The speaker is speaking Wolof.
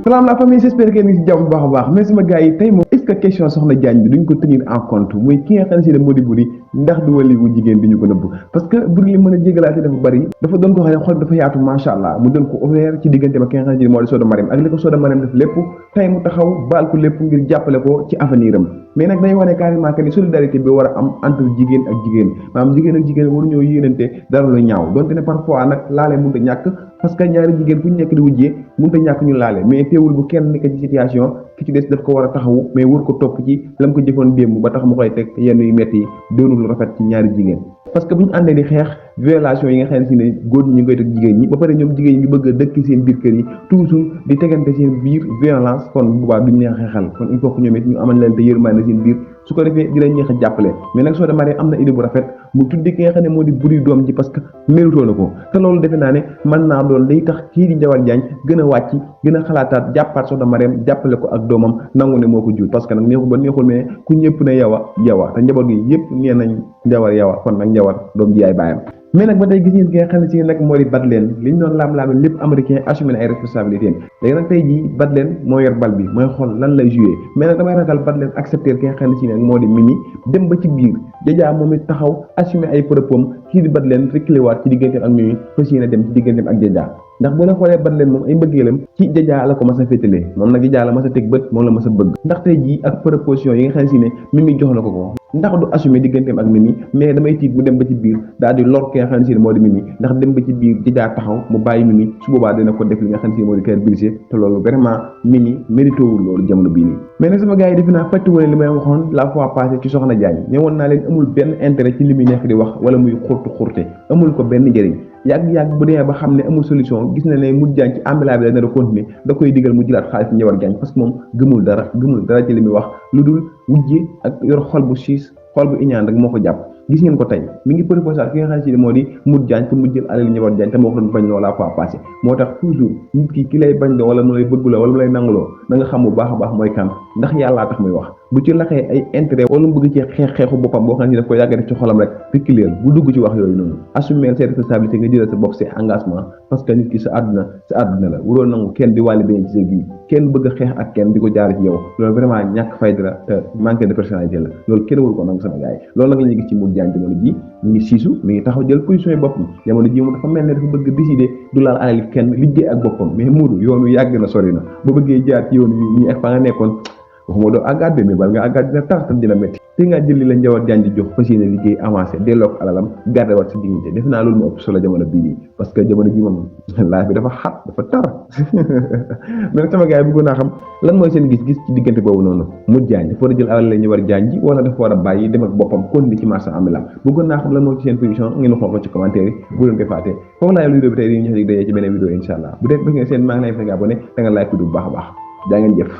salaam la famille, j'espère que ni ci jàmm bu baax a baax mais sama gars yi tey moom est-ce que question soxna Diagne bi duñ ko tenir en compte muy ki nga xam ne si ne moo di Boury ndax du wali wu jigéen bi ñu ko nëbb parce que Boury li mën a jégalaate dafa bari dafa doon ko xam ne xol dafa yaatu macha allah mu doon ko ouvert ci diggante ba ki nga xam ne si moo di Soda Mariam ak li ko Soda Mariam def lépp tey mu taxaw baal ko lépp ngir jàppale ko ci avenir am mais nag dañuy wane carrément que ni solidarité bi war a am entre jigéen ak jigéen maanaam jigéen ak jigéen waru ñoo yéenante dara lu ñaaw donte ne parfois nag laale mënut a ñàkk parce que ñaari jigéen bu ñu nekk di wujjee mënut a ñàkk ñu laale mais teewul bu kenn nekk ci situation ki ci des daf ko war a taxawu mais war ko topp ci lam ko jëfoon démb ba tax mu koy teg yenn yu metti yi doonul lu rafet ci ñaari jigéen parce que bu ñu àndee di xeex violation yi nga xam ne si ne góor ñi ñu koy teg jigéen ñi ba pare ñoom jigéen ñi bëgg a dëkk seen biir kër yi toujours di tegante seen biir violence kon bu boobaa duñ neex a xeexal kon il faut que ñoom it ñu amal leen te yërmande seen biir su ko defee di leen ñeex a jàppale mais nag Soda Mariam am na idée bu rafet mu tuddi ki nga xam ne moo di Boury doom ji parce que mérito na ko te loolu defe naa ne mën naa doon day tax kii di Ndiawar Diagne gën a wàcc gën a xalaataat jàppaat Soda Mariam jàppale ko ak doomam nangu ne moo ko jur parce que nag neexul ba neexul mais ku ñëpp ne yawa te njaboot gi yëpp nee nañ Ndiawar yawa kon nag Ndiawar doom ji yaay bàyyam mais nag ba tey gis ngeen ki nga xam ne si nag moo di Badlen li ñu doon laam-laame lépp américain assumé na ay responsabilités léegi nag tey jii Badlen moo yor bal bi mooy xool lan lay joué mais nag damay ragal Badlen accepté ki nga xam ne si nag moo di Mimi dem ba ci biir Jaja moom it taxaw assumé ay propos kii di Badlen reculé waat ci digganteem ak Mimi fas yéene dem ci digganteem ak Jaja ndax boo leen xoolee Badlen moom ay mbëggeelam ci Jaja la ko mas a féetalee moom nag Jaja la mas a teg bët moom la mas a bëgg ndax tey jii ak proposition yi nga xam ne si ne Mimi jox na ko ndax du assumé digganteem ak Mimi mais damay tiit mu dem ba ci biir daal di lor ki nga xam ne si ne moo di Mimi ndax dem ba ci biir Jaja taxaw mu bàyyi Mimi su boobaa dina ko def li nga xam ne si moo di kër brisé te loolu vraiment Mimi mérité wul loolu jamono bii nii mais nag sama gars yi defe naa fàtte woon li may waxoon la fois passée ci soxna Diagne ñëwoon naa leen amul benn intérêt ci li muy nekk di wax wala muy xurte amul ko benn njëriñ yàgg-yàgg bu demee ba xam ne amul solution gis na ne Modou Diagne ci ambila bi la nar a continuer da koy digal mu jëlaat xaalis ci Ndiawar Diagne parce que moom gëmul dara ci li muy wax lu dul wujje ak yor xol bu siis xol bu iñaan rek moo ko jàpp gis ngeen ko tey mi ngi proposé ki nga xam ne si moo di Modou Diagne pour mu jël alal Ndiawar Diagne te moo ko doon bañ loo la fois passé moo tax toujours nit ki lay bañ loo wala mu lay bëgg loo wala mu lay nanguloo da nga xam bu baax a baax mooy kan ndax yàllaa tax muy wax bu ci laxee ay intérêt wala mu bëgg ci xeexu boppam boo xam ne daf ko yàgg def ci xolam rek reculer bu dugg ci wax yooyu noonu assumer ses responsabilités nga jëlal sa bopp ses engagement parce que nit ki sa àdduna la waroo nangu kenn di wàlli beneen ci sa vie kenn bëgg a xeex ak kenn di ko jaar ci yow loolu vraiment ñàkk fayda la te manque de personnalité la loolu kenn waru ko nangu sama gars yi loolu nag la ñuy gis ci Modou Diagne jamono ji mi ngi siisu mi ngi taxaw jël position yi boppam jamono ji moom dafa mel ne dafa bëgg décider du laal alal kenn liggéey ak boppam mais Modou yoonu yàgg na sori na ba bëggee jaar ci yoon wi ñi ak fa nga nekkoon waxuma doo àggaat mais bal nga àggaat dina tar tam dina métti te nga jël li la Ndiawar Diagne di jox fas yéene liggéey avancé delloo ko alalam garder waat sa dignité defe naa loolu moo ëpp solo jamono bii nii parce que jamono ji moom laaj bi dafa xat dafa tar mais nag sama gars yi bëggoon naa xam lan mooy seen gis-gis ci diggante boobu noonu Modou Diagne dafa war a jël alal la Ndiawar Diagne ji wala dafa war a bàyyi dem ak boppam continuer ci marché ambulant bëggoon naa xam lan moo ci seen position ngeen xool ko ci commentaire yi bu leen koy fàtte foofu laa vidéo bi tey di ñu jox dig daje ci beneen vidéo inshallah bu dee bëgg ngeen seen maa ngi lay fekk abonné da nga like vidéo bu baax a baax jaa ngeen jëf